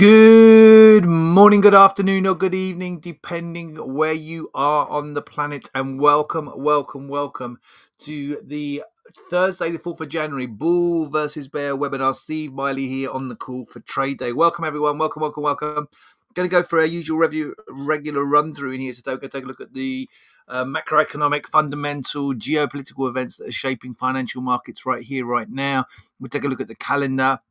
Good morning, good afternoon, or good evening, depending where you are on the planet. And welcome to the Thursday, the 4th of January, Bull versus Bear webinar. Steve Miley here on the call for Trade Day. Welcome, everyone. Welcome. Going to go for our usual regular run through in here today. We're going to take a look at the macroeconomic, fundamental, geopolitical events that are shaping financial markets right here, right now. We'll take a look at the calendar,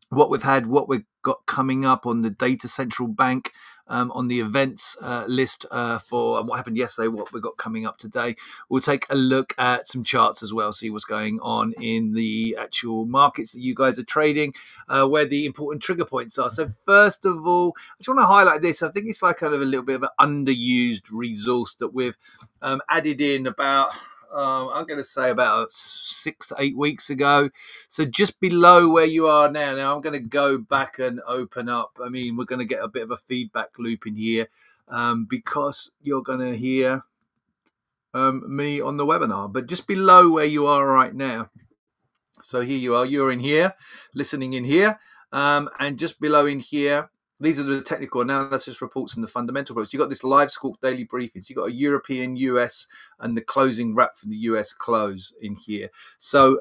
what we've had, what we've got coming up on the data central bank, on the events list for what happened yesterday, what we've got coming up today. We'll take a look at some charts as well, see what's going on in the actual markets that you guys are trading, where the important trigger points are. So first of all, I just want to highlight this. I think it's like kind of a little bit of an underused resource that we've added in about I'm going to say about 6 to 8 weeks ago. So just below where you are now. Now I'm going to go back and open up. I mean, we're going to get a bit of a feedback loop in here because you're going to hear me on the webinar. But just below where you are right now. So here you are. You're in here, listening in here. And just below in here, these are the technical analysis reports and the fundamental reports. You've got this live Squawk daily briefings. You've got a European, US, and the closing wrap for the US close in here. So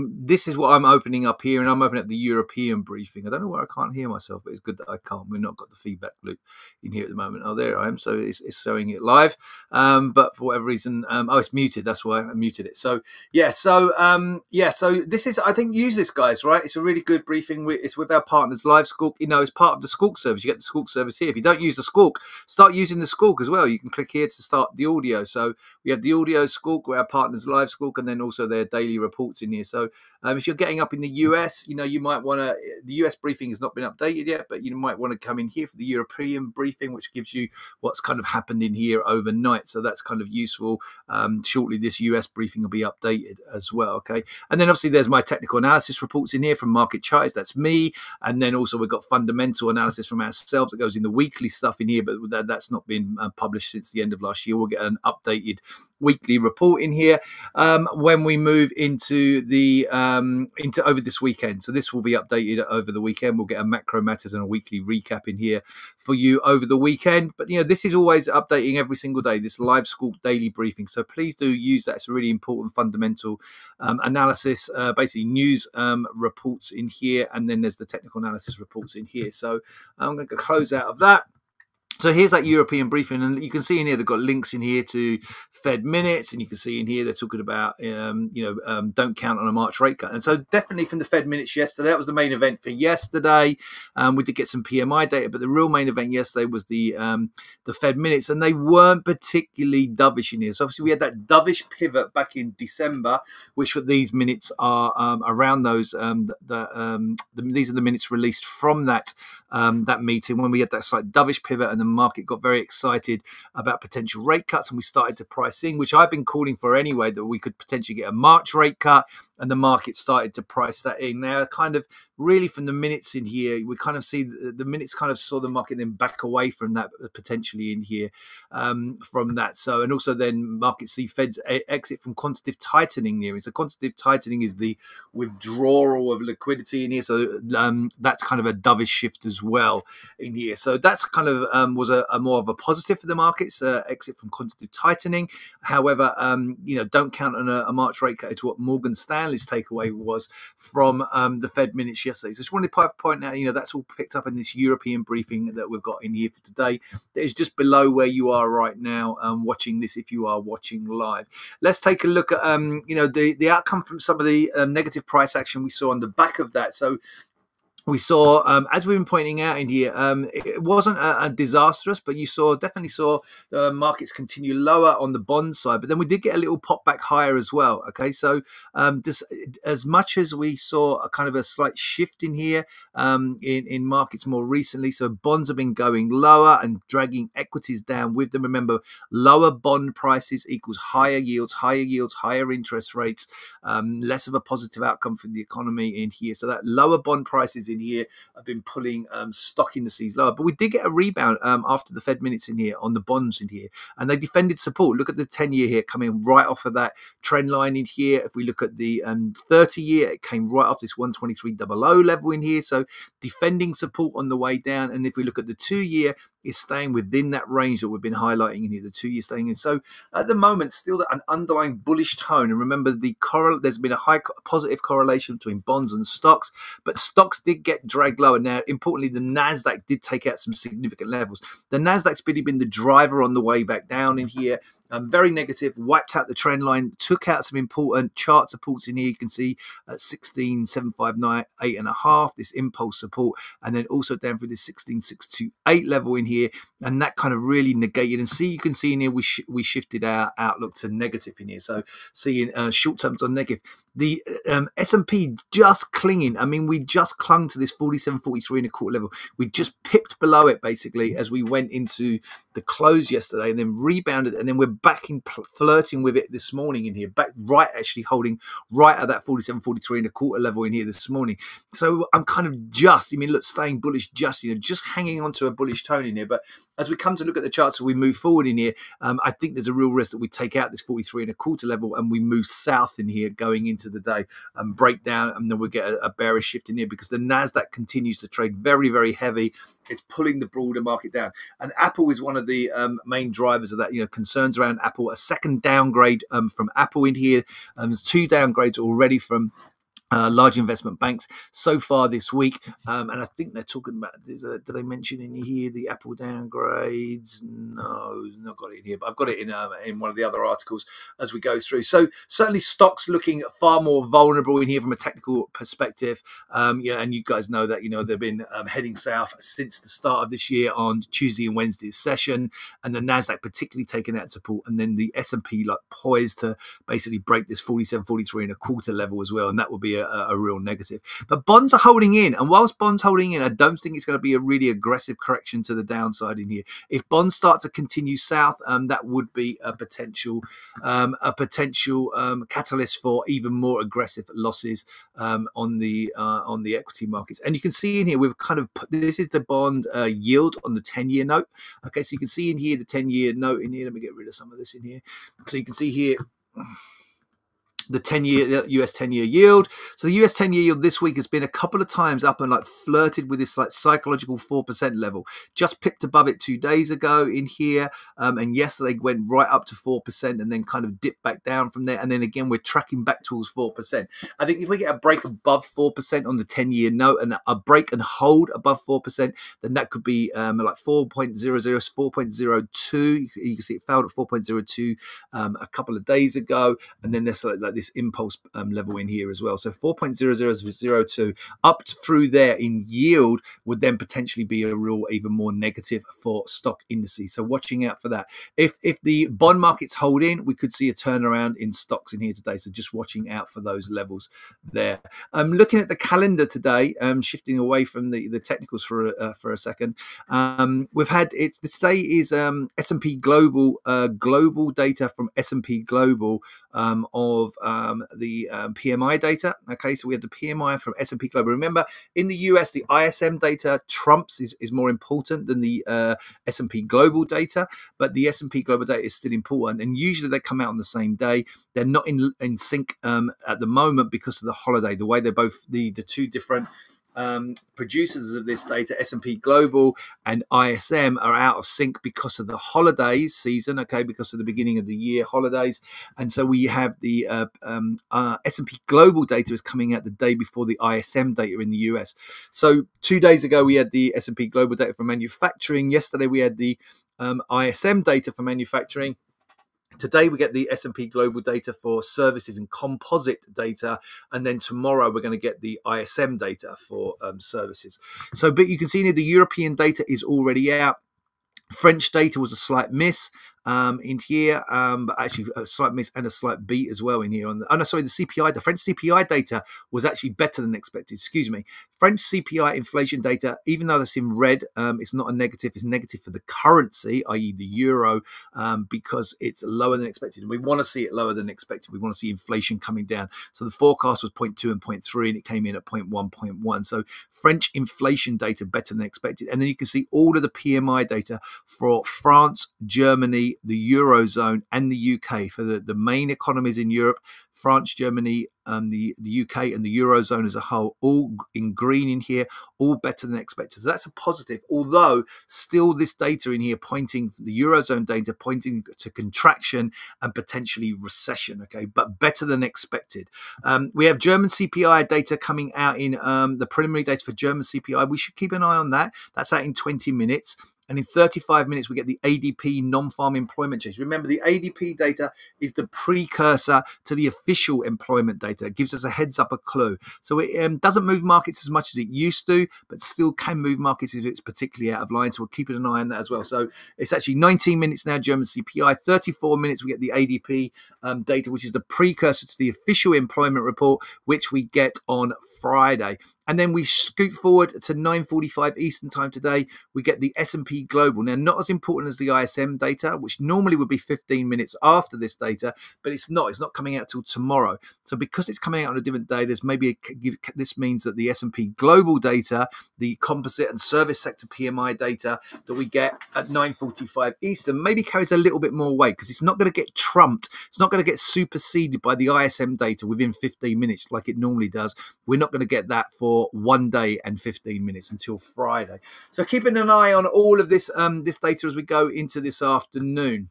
this is what I'm opening up here, and I'm opening up the European briefing. I don't know why I can't hear myself, but it's good that I can't. We've not got the feedback loop in here at the moment. Oh, there I am. So it's showing it live. But for whatever reason, oh, it's muted. That's why I muted it. So yeah. So So this is, I think, use this, guys. Right? It's a really good briefing. It's with our partners, Live Squawk. You know, it's part of the Squawk service. You get the Squawk service here. If you don't use the Squawk, start using the Squawk as well. You can click here to start the audio. So we have the audio Squawk where our partners Live Squawk, and then also their daily reports in here. So if you're getting up in the US, you know, you might want to, the US briefing has not been updated yet, but you might want to come in here for the European briefing, which gives you what's kind of happened in here overnight. So that's kind of useful. Shortly this US briefing will be updated as well. Okay. And then obviously there's my technical analysis reports in here from Market Charts. That's me. And then also we've got fundamental analysis from ourselves that goes in the weekly stuff in here, but that's not been published since the end of last year. We'll get an updated weekly report in here when we move into the into over this weekend. So this will be updated over the weekend. We'll get a macro matters and a weekly recap in here for you over the weekend. But you know, this is always updating every single day, this Live Squawk daily briefing. So please do use that. It's a really important fundamental analysis, basically news reports in here, and then there's the technical analysis reports in here. So I'm going to close out of that. So here's that European briefing, and you can see in here they've got links in here to Fed minutes, and you can see in here they're talking about don't count on a March rate cut. And so definitely from the Fed minutes yesterday, that was the main event for yesterday. We did get some PMI data, but the real main event yesterday was the Fed minutes, and they weren't particularly dovish in here. So obviously we had that dovish pivot back in December, which what these minutes are around those. These are the minutes released from that meeting when we had that slight dovish pivot, and the market got very excited about potential rate cuts, and we started to price in, which I've been calling for anyway, that we could potentially get a March rate cut, and the market started to price that in. Now, kind of really from the minutes in here, we kind of see the minutes kind of saw the market then back away from that potentially in here from that. So, and also then markets see Fed's exit from quantitative tightening here. So quantitative tightening is the withdrawal of liquidity in here. So that's kind of a dovish shift as well in here. So that's kind of was a more of a positive for the markets, exit from quantitative tightening. However, don't count on a March rate cut. It's what Morgan Stanley's takeaway was from the Fed minutes yesterday. So just wanted to point out, that's all picked up in this European briefing that we've got in here for today. That is just below where you are right now watching this, if you are watching live. Let's take a look at the outcome from some of the negative price action we saw on the back of that. So we saw, as we've been pointing out in here, it wasn't a disastrous, but you definitely saw the markets continue lower on the bond side. But then we did get a little pop back higher as well. Okay, so as much as we saw a kind of a slight shift in here in markets more recently, so bonds have been going lower and dragging equities down with them. Remember, lower bond prices equals higher yields, higher interest rates, less of a positive outcome for the economy in here. So that lower bond prices in in here have been pulling stock indices lower. But we did get a rebound after the Fed minutes in here on the bonds in here, and they defended support. Look at the 10-year here coming right off of that trend line in here. If we look at the 30-year, it came right off this 123.00 level in here, so defending support on the way down. And if we look at the 2-year, is staying within that range that we've been highlighting in here, the 2-year staying in. So at the moment, still an underlying bullish tone. And remember, there's been a high positive correlation between bonds and stocks, but stocks did get dragged lower. Now, importantly, the NASDAQ did take out some significant levels. The NASDAQ's really been the driver on the way back down in here. Very negative, wiped out the trend line, took out some important chart supports in here. You can see at 16,759, 8.5, this impulse support, and then also down through this 16,628 level in here, and that kind of really negated. And you can see in here we shifted our outlook to negative in here. So seeing short terms on negative. The S&P just clinging. I mean, we just clung to this 47.43 level. We just pipped below it basically as we went into the close yesterday, and then rebounded, and then we're back in flirting with it this morning in here, back right, actually holding right at that 47.43 level in here this morning. So I'm kind of just, I mean, look, staying bullish, just hanging on to a bullish tone in here. But as we come to look at the charts, so we move forward in here, I think there's a real risk that we take out this 43.25 level and we move south in here going into the day and break down, and then we'll get a bearish shift in here because the NASDAQ continues to trade very, very heavy. It's pulling the broader market down, and Apple is one of the main drivers of that. Concerns around Apple. A second downgrade from Apple in here. There's 2 downgrades already from large investment banks so far this week, and I think they're talking about, do they mention in here the Apple downgrades? No, not got it in here, but I've got it in one of the other articles as we go through. So certainly stocks looking far more vulnerable in here from a technical perspective. And you guys know that they've been heading south since the start of this year on Tuesday and Wednesday's session, and the NASDAQ particularly taking out support, and then the S&P like poised to basically break this 47.43 level as well, and that will be a real negative. But bonds are holding in, and whilst bonds holding in, I don't think it's going to be a really aggressive correction to the downside in here. If bonds start to continue south, that would be a potential catalyst for even more aggressive losses on the equity markets. And you can see in here we've kind of put, this is the bond yield on the 10-year note. Okay, so you can see in here the 10-year note in here. Let me get rid of some of this in here. So you can see here the 10-year US 10-year yield. So the US 10-year yield this week has been a couple of times up and like flirted with this like psychological 4% level. Just pipped above it 2 days ago in here, and yesterday went right up to 4% and then kind of dipped back down from there. And then again, we're tracking back towards 4%. I think if we get a break above 4% on the 10-year note and a break and hold above 4%, then that could be like 4.00, 4.02. You can see it failed at 4.02 a couple of days ago, and then there's like this impulse level in here as well. So 4.0002 up through there in yield would then potentially be a real even more negative for stock indices. So watching out for that. If the bond markets hold in, we could see a turnaround in stocks in here today. So just watching out for those levels there. Looking at the calendar today, shifting away from the technicals for a second. We've had today is S&P Global global data from S&P Global of the PMI data. Okay, so we have the PMI from S&P Global. Remember, in the US, the ISM data trumps is more important than the S&P Global data, but the S&P Global data is still important, and usually they come out on the same day. They're not in sync at the moment because of the holiday. The way they're both the two different producers of this data, S&P Global and ISM, are out of sync because of the holidays season, okay, because of the beginning of the year holidays. And so we have the S&P Global data is coming out the day before the ISM data in the US. So 2 days ago, we had the S&P Global data for manufacturing. Yesterday, we had the ISM data for manufacturing. Today we get the S&P Global data for services and composite data, and then tomorrow we're going to get the ISM data for services. But you can see here the European data is already out. French data was a slight miss. in here, but actually a slight miss and a slight beat as well in here. On the, oh no, sorry, the CPI, the French CPI data was actually better than expected. Excuse me. French CPI inflation data, even though that's in red, it's not a negative. It's negative for the currency, i.e. the euro, because it's lower than expected. And we want to see it lower than expected. We want to see inflation coming down. So the forecast was 0.2 and 0.3, and it came in at 0.1, 0.1. So French inflation data better than expected. And then you can see all of the PMI data for France, Germany, the Eurozone, and the UK, for the main economies in Europe. France, Germany, the UK, and the Eurozone as a whole, all in green in here, all better than expected. So that's a positive, although still this data in here pointing, the Eurozone data pointing to contraction and potentially recession, okay, but better than expected. We have German CPI data coming out in the preliminary data for German CPI. We should keep an eye on that. That's out in 20 minutes. And in 35 minutes, we get the ADP non-farm employment change. Remember, the ADP data is the precursor to the official employment data. It gives us a heads up, a clue. So it doesn't move markets as much as it used to, but still can move markets if it's particularly out of line. So we're keeping an eye on that as well. So it's actually 19 minutes now, German CPI. 34 minutes, we get the ADP data, which is the precursor to the official employment report, which we get on Friday. And then we scoot forward to 9:45 Eastern time today. We get the S&P Global. Now, not as important as the ISM data, which normally would be 15 minutes after this data, but it's not. It's not coming out till tomorrow. So because it's coming out on a different day, there's maybe this means that the S&P Global data, the composite and service sector PMI data that we get at 9:45 Eastern, maybe carries a little bit more weight because it's not going to get trumped. It's not going to get superseded by the ISM data within 15 minutes like it normally does. We're not going to get that for 1 day and 15 minutes until Friday. So keeping an eye on all of this this data as we go into this afternoon.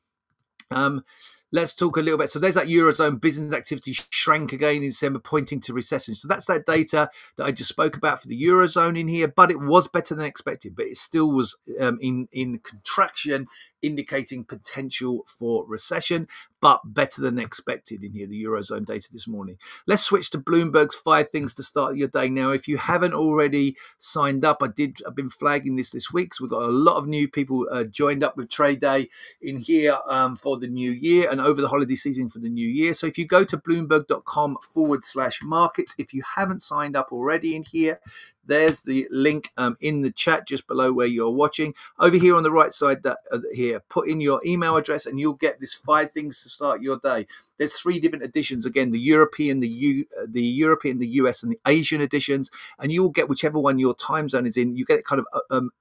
Let's talk a little bit. So there's that Eurozone business activity shrank again in December, pointing to recession. So that's that data that I just spoke about for the Eurozone in here, but it was better than expected, but it still was in contraction, indicating potential for recession, but better than expected in here, the Eurozone data this morning. Let's switch to Bloomberg's 5 things to start your day. Now, if you haven't already signed up, I've been flagging this week, so we've got a lot of new people joined up with Trade Day in here for the new year and over the holiday season for the new year. So if you go to bloomberg.com/markets, if you haven't signed up already in here, there's the link in the chat just below where you're watching. Over here on the right side here, put in your email address and you'll get this 5 things to start your day. There's 3 different editions. Again, the European, the US, and the Asian editions. And you'll get whichever one your time zone is in. You get it kind of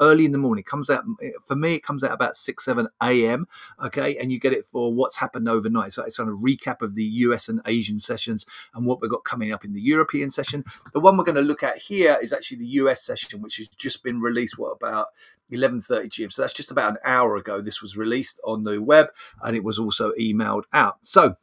early in the morning. It comes out, for me, it comes out about 6, 7 a.m. Okay, and you get it for what's happened overnight. So it's kind of a recap of the US and Asian sessions and what we've got coming up in the European session. The one we're going to look at here is actually the US session, which has just been released, what, about 11:30 GM. So that's just about an hour ago. This was released on the web and it was also emailed out. So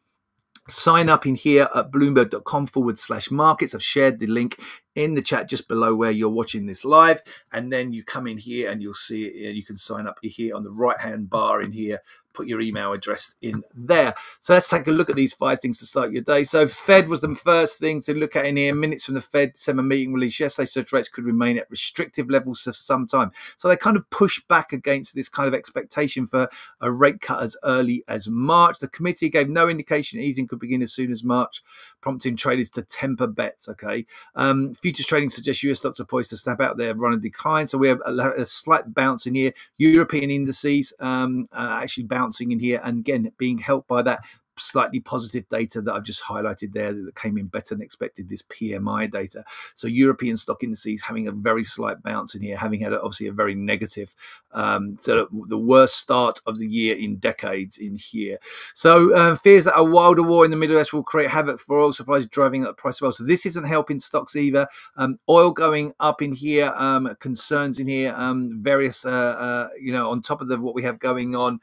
sign up in here at bloomberg.com/markets. I've shared the link in the chat just below where you're watching this live, and then you come in here and you'll see it. You can sign up here on the right hand bar in here, put your email address in there. So let's take a look at these 5 things to start your day. So Fed was the first thing to look at in here. Minutes from the Fed December meeting release yesterday said rates could remain at restrictive levels for some time. So they kind of pushed back against this kind of expectation for a rate cut as early as March. The committee gave no indication easing could begin as soon as March, prompting traders to temper bets. Okay, futures trading suggests US stocks are poised to snap out their run and decline. So we have a slight bounce in here. European indices actually bouncing in here, and again being helped by that slightly positive data that I've just highlighted there that came in better than expected, this PMI data. So European stock indices having a very slight bounce in here, having had obviously a very negative, so the worst start of the year in decades in here. So fears that a wilder war in the Middle East will create havoc for oil supplies, driving up the price of oil. So this isn't helping stocks either. Oil going up in here, concerns in here, various, on top of what we have going on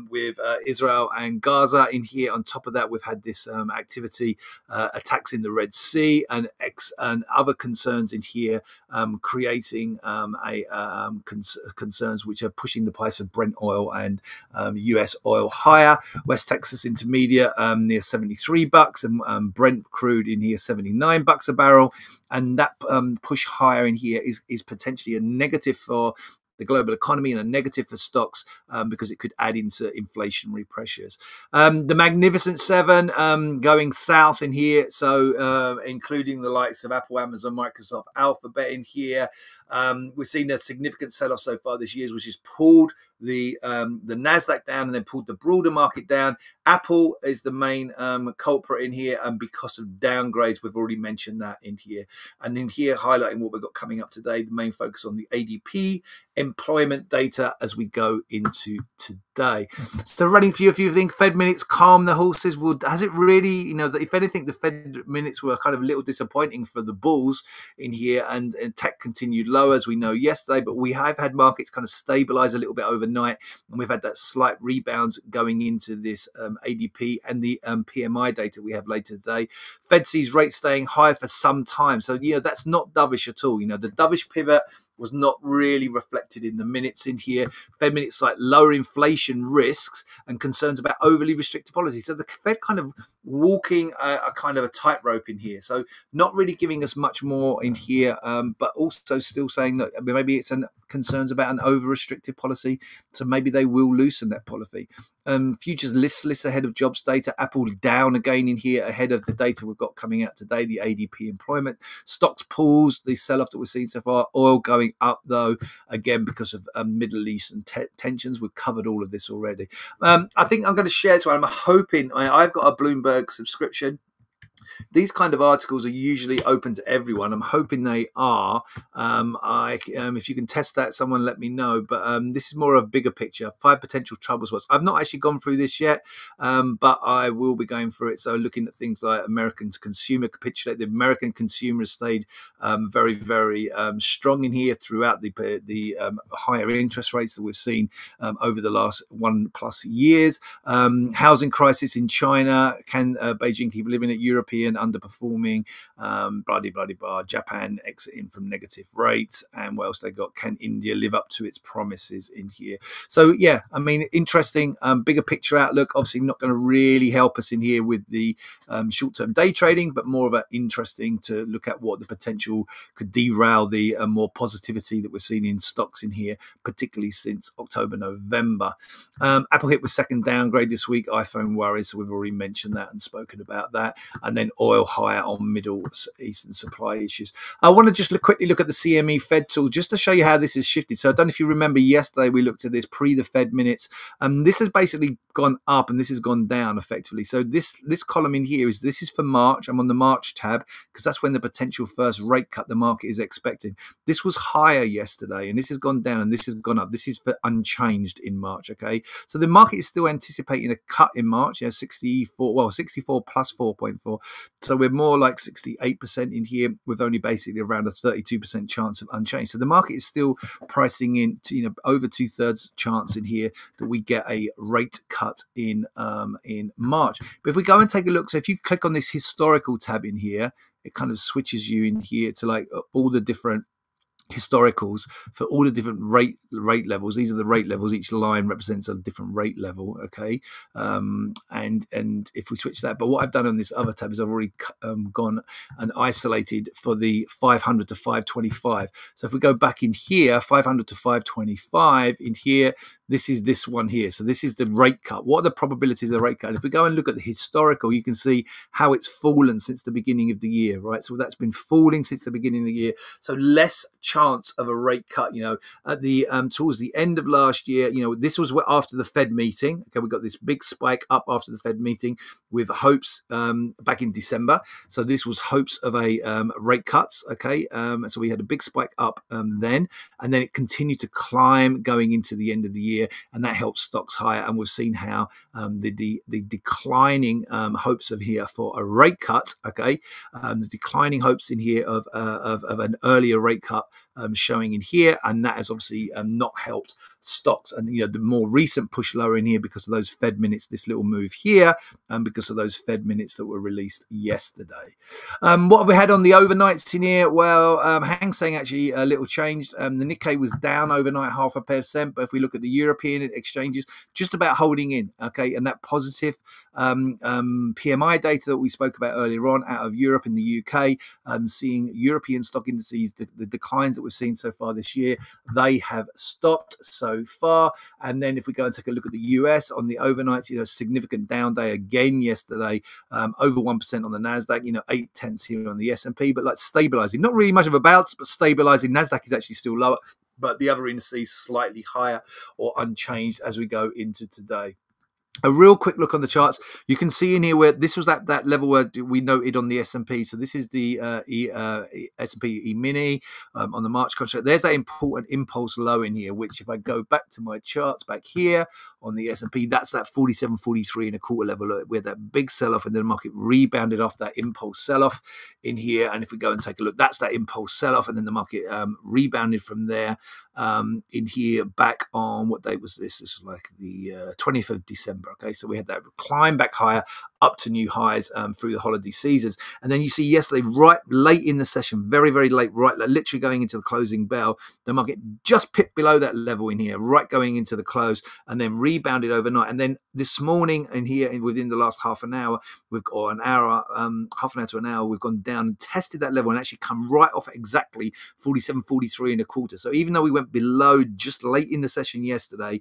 with Israel and Gaza in here. On top of that, we've had this activity, attacks in the Red Sea, and other concerns in here, creating concerns which are pushing the price of Brent oil and US oil higher. West Texas Intermediate near $73, and Brent crude in here $79 a barrel. And that push higher in here is potentially a negative for the global economy and a negative for stocks because it could add into inflationary pressures. The Magnificent Seven going south in here, so including the likes of Apple, Amazon, Microsoft, Alphabet in here. We've seen a significant sell-off so far this year, which has pulled the Nasdaq down and then pulled the broader market down. Apple is the main culprit in here, and because of downgrades, we've already mentioned that in here. And in here, highlighting what we've got coming up today, the main focus on the ADP employment data as we go into today. So running through a few things. Fed minutes calm the horses. Well, has it really? You know, that if anything, the Fed minutes were kind of a little disappointing for the bulls in here, and tech continued low as we know yesterday. But we have had markets kind of stabilize a little bit overnight, and we've had that slight rebounds going into this ADP and the PMI data we have later today. Fed sees rates staying high for some time, so you know that's not dovish at all. You know, the dovish pivot was not really reflected in the minutes in here. Fed minutes like lower inflation risks and concerns about overly restrictive policy. So the Fed kind of walking a kind of a tightrope in here. So not really giving us much more in here, but also still saying that maybe it's concerns about an over restrictive policy. So maybe they will loosen that policy. Futures listless ahead of jobs data. Apple down again in here ahead of the data we've got coming out today, the ADP employment. Stocks pulls, the sell-off that we've seen so far. Oil going up though, again because of Middle Eastern tensions. We've covered all of this already. I think I'm going to share to. I'm hoping I've got a Bloomberg subscription. These kind of articles are usually open to everyone. I'm hoping they are. If you can test that, someone let me know. But this is more of a bigger picture. 5 potential trouble spots. I've not actually gone through this yet, but I will be going through it. So looking at things like American consumer capitulate. The American consumer has stayed very, very strong in here throughout the higher interest rates that we've seen over the last 1+ years. Housing crisis in China. Can Beijing keep living at European underperforming, blah. Japan exiting from negative rates, and what else they got? Can India live up to its promises in here? So yeah, I mean, interesting, bigger picture outlook. Obviously not going to really help us in here with the short-term day trading, but more of an interesting to look at what the potential could derail the more positivity that we're seeing in stocks in here, particularly since October, November. Apple hit with second downgrade this week. iPhone worries, so we've already mentioned that and spoken about that. And then oil higher on Middle Eastern supply issues. I want to just quickly look at the CME Fed tool just to show you how this has shifted. So I don't know if you remember yesterday we looked at this pre the Fed minutes. This has basically gone up and this has gone down effectively. So this column in here this is for March. I'm on the March tab because that's when the potential first rate cut the market is expecting. This was higher yesterday and this has gone down and this has gone up. This is for unchanged in March. Okay, so the market is still anticipating a cut in March. 64 plus 4.4. So we're more like 68% in here with only basically around a 32% chance of unchanged. So the market is still pricing in to, over 2/3 chance in here that we get a rate cut in March. But if we go and take a look, so if you click on this historical tab in here, it kind of switches you in here to like all the different historicals for all the different rate levels. These are the rate levels. Each line represents a different rate level. Okay, and if we switch that, but what I've done on this other tab is I've already gone and isolated for the 500 to 525. So if we go back in here, 500 to 525 in here, this is this one here. So this is the rate cut. What are the probabilities of the rate cut? And if we go and look at the historical, you can see how it's fallen since the beginning of the year, right? So that's been falling since the beginning of the year. So less chance of a rate cut, at the towards the end of last year, this was after the Fed meeting. Okay, we got this big spike up after the Fed meeting with hopes back in December. So this was hopes of a rate cuts. Okay, so we had a big spike up then, and then it continued to climb going into the end of the year, and that helped stocks higher. And we've seen how the declining hopes of here for a rate cut. Okay, the declining hopes in here of an earlier rate cut showing in here, and that has obviously not helped stocks, and the more recent push lower in here because of those Fed minutes, this little move here, and because of those Fed minutes that were released yesterday. What have we had on the overnights in here? Well, Hang Seng actually a little changed. The Nikkei was down overnight 0.5%, but if we look at the European exchanges, just about holding in, okay, and that positive PMI data that we spoke about earlier on out of Europe and the UK, seeing European stock indices, the declines that we've seen so far this year, they have stopped so far. And then if we go and take a look at the US on the overnights, significant down day again yesterday, over 1% on the NASDAQ, 0.8 here on the S&P, but like stabilizing, not really much of a bounce, but stabilizing. NASDAQ is actually still lower, but the other indices slightly higher or unchanged as we go into today. A real quick look on the charts. You can see in here where this was at that level where we noted on the S&P. So this is the S&P E-mini on the March contract. There's that important impulse low in here, which if I go back to my charts back here on the S&P, that's that 47.43 and a quarter level where that big sell-off, and then the market rebounded off that impulse sell-off in here. And if we go and take a look, that's that impulse sell-off, and then the market rebounded from there in here back on, what date was this? This was like the 20th of December. Okay, so we had that climb back higher up to new highs through the holiday seasons. And then you see yesterday, right late in the session, very, very late, right, literally going into the closing bell, the market just pipped below that level in here, right going into the close, and then rebounded overnight. And then this morning in here, within the last half an hour, or an hour, half an hour to an hour, we've gone down and tested that level and actually come right off at exactly 47.43 and a quarter. So even though we went below just late in the session yesterday,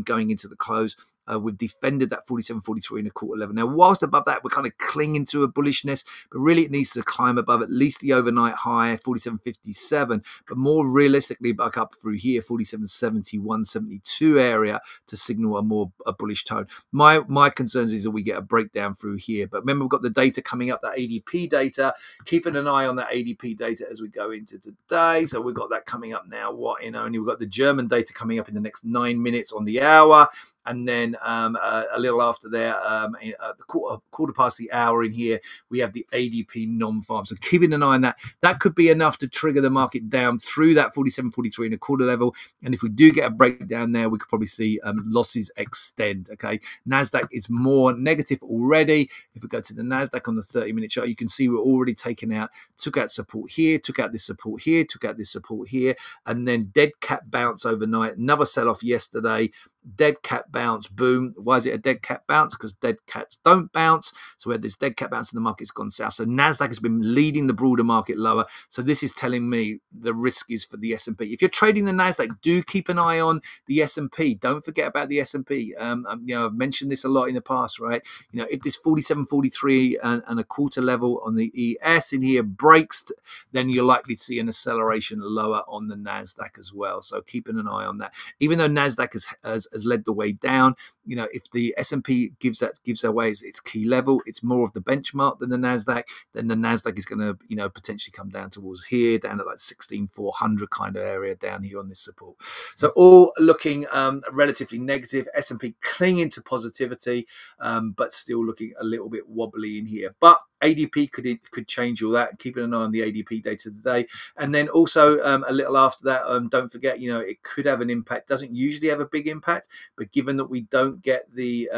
going into the close, we've defended that 47.43 and a quarter level. Now, whilst above that, we're kind of clinging to a bullishness, but really it needs to climb above at least the overnight high, 47.57, but more realistically back up through here, 47.70, 172 area to signal a bullish tone. My concerns is that we get a breakdown through here. But remember, we've got the data coming up, that ADP data, keeping an eye on that ADP data as we go into today. So we've got that coming up now. And we've got the German data coming up in the next 9 minutes on the hour. And then a little after there, the quarter past the hour in here, we have the ADP non-farm. So keeping an eye on that. That could be enough to trigger the market down through that 47.43 and a quarter level. And if we do get a breakdown there, we could probably see losses extend. Okay, NASDAQ is more negative already. If we go to the NASDAQ on the 30-minute chart, you can see we're already taking out, took out support here, took out this support here, took out this support here, and then dead cat bounce overnight. Another sell-off yesterday. Dead cat bounce, boom. Why is it a dead cat bounce? Because dead cats don't bounce. So we had this dead cat bounce and the market's gone south. So NASDAQ has been leading the broader market lower. So this is telling me the risk is for the S&P. If you're trading the NASDAQ, do keep an eye on the S&P. Don't forget about the S&P. I've mentioned this a lot in the past, right? If this 47.43 and a quarter level on the ES in here breaks, then you're likely to see an acceleration lower on the NASDAQ as well. So keeping an eye on that. Even though NASDAQ has led the way down, if the S&P gives away its key level, it's more of the benchmark than the NASDAQ, then the NASDAQ is going to potentially come down towards here, down at like 16,400 kind of area down here on this support. So all looking relatively negative. S&P clinging to positivity, but still looking a little bit wobbly in here. But ADP could change all that. Keeping an eye on the ADP data today, and then also a little after that, don't forget, it could have an impact. Doesn't usually have a big impact, but given that we don't get the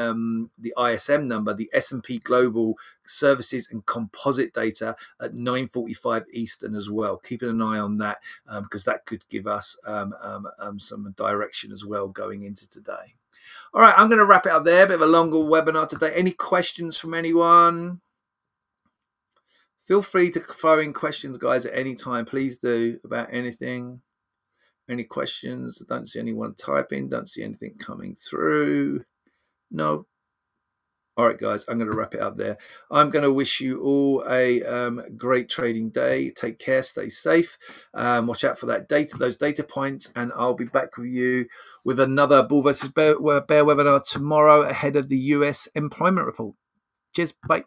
ISM number, the S&P Global Services and Composite data at 9:45 Eastern as well. Keeping an eye on that because that could give us some direction as well going into today. All right, I'm going to wrap it up there. A bit of a longer webinar today. Any questions from anyone? Feel free to throw in questions, guys, at any time. Please do, about anything. Any questions? Don't see anyone typing. Don't see anything coming through. No. All right, guys, I'm going to wrap it up there. I'm going to wish you all a great trading day. Take care. Stay safe. Watch out for that data, those data points, and I'll be back with you with another Bull versus Bear webinar tomorrow ahead of the US employment report. Cheers. Bye.